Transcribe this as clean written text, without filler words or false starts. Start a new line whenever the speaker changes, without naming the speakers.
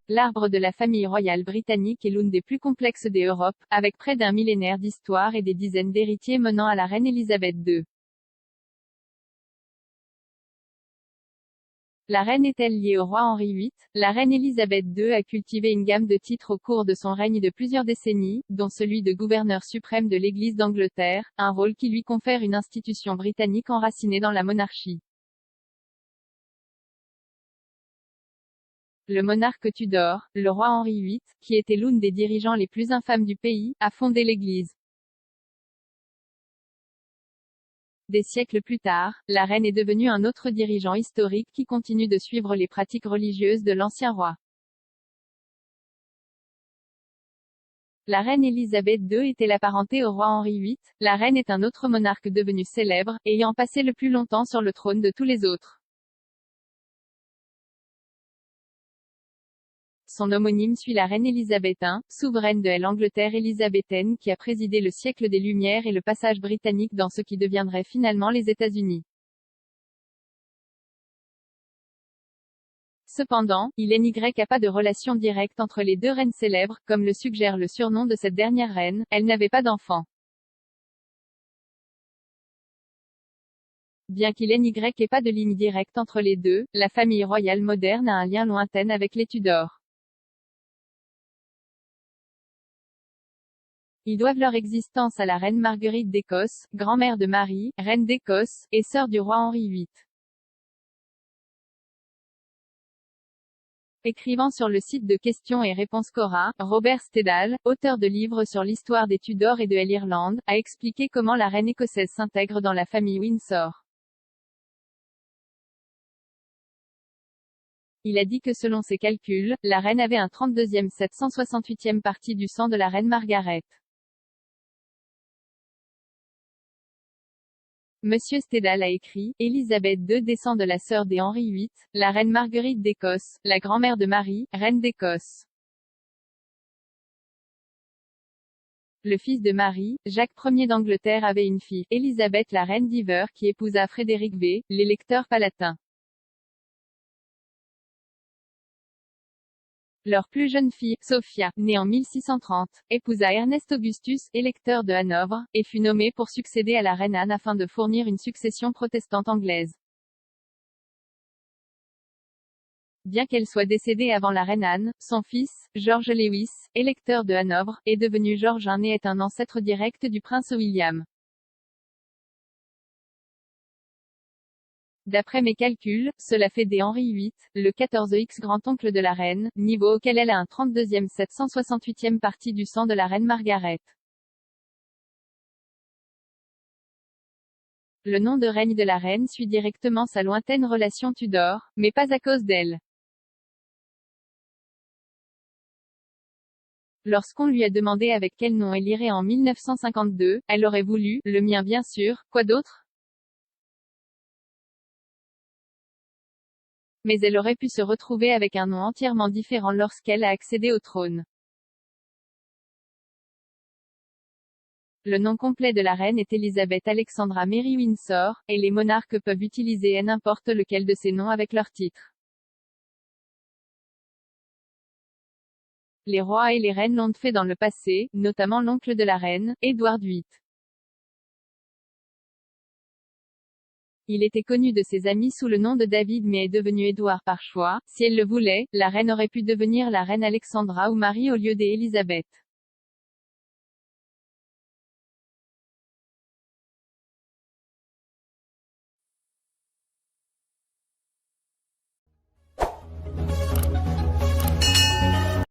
l'arbre de la famille royale britannique est l'une des plus complexes des Europes, avec près d'un millénaire d'histoire et des dizaines d'héritiers menant à la reine Elisabeth II. La reine est-elle liée au roi Henri VIII? La reine Elisabeth II a cultivé une gamme de titres au cours de son règne de plusieurs décennies, dont celui de gouverneur suprême de l'Église d'Angleterre, un rôle qui lui confère une institution britannique enracinée dans la monarchie. Le monarque Tudor, le roi Henri VIII, qui était l'un des dirigeants les plus infâmes du pays, a fondé l'Église. Des siècles plus tard, la reine est devenue un autre dirigeant historique qui continue de suivre les pratiques religieuses de l'ancien roi. La reine Elisabeth II était apparentée au roi Henri VIII. La reine est un autre monarque devenu célèbre, ayant passé le plus longtemps sur le trône de tous les autres. Son homonyme suit la reine Elisabeth I, souveraine de l'Angleterre élisabéthaine qui a présidé le siècle des Lumières et le passage britannique dans ce qui deviendrait finalement les États-Unis. Cependant, il n'y a pas de relation directe entre les deux reines célèbres, comme le suggère le surnom de cette dernière reine, elle n'avait pas d'enfant. Bien qu'il n'y ait pas de ligne directe entre les deux, la famille royale moderne a un lien lointain avec les Tudors. Ils doivent leur existence à la reine Marguerite d'Écosse, grand-mère de Marie, reine d'Écosse, et sœur du roi Henri VIII. Écrivant sur le site de questions et réponses Quora, Robert Stedall, auteur de livres sur l'histoire des Tudors et de l'Irlande, a expliqué comment la reine écossaise s'intègre dans la famille Windsor. Il a dit que selon ses calculs, la reine avait un 32e 768e partie du sang de la reine Margaret. Monsieur Stedall a écrit, Élisabeth II descend de la sœur des Henri VIII, la reine Marguerite d'Écosse, la grand-mère de Marie, reine d'Écosse. Le fils de Marie, Jacques Ier d'Angleterre avait une fille, Élisabeth la reine d'Hiver qui épousa Frédéric V, l'électeur palatin. Leur plus jeune fille, Sophia, née en 1630, épousa Ernest Augustus, électeur de Hanovre, et fut nommée pour succéder à la reine Anne afin de fournir une succession protestante anglaise. Bien qu'elle soit décédée avant la reine Anne, son fils, George Lewis, électeur de Hanovre, est devenu George I et est un ancêtre direct du prince William. D'après mes calculs, cela fait des Henri VIII, le 14e grand-oncle de la reine, niveau auquel elle a un 32e 768e partie du sang de la reine Margaret. Le nom de règne de la reine suit directement sa lointaine relation Tudor, mais pas à cause d'elle. Lorsqu'on lui a demandé avec quel nom elle irait en 1952, elle aurait voulu, le mien bien sûr, quoi d'autre? Mais elle aurait pu se retrouver avec un nom entièrement différent lorsqu'elle a accédé au trône. Le nom complet de la reine est Elizabeth Alexandra Mary Windsor, et les monarques peuvent utiliser n'importe lequel de ces noms avec leur titre. Les rois et les reines l'ont fait dans le passé, notamment l'oncle de la reine, Édouard VIII. Il était connu de ses amis sous le nom de David mais est devenu Édouard par choix. Si elle le voulait, la reine aurait pu devenir la reine Alexandra ou Marie au lieu d'Élisabeth.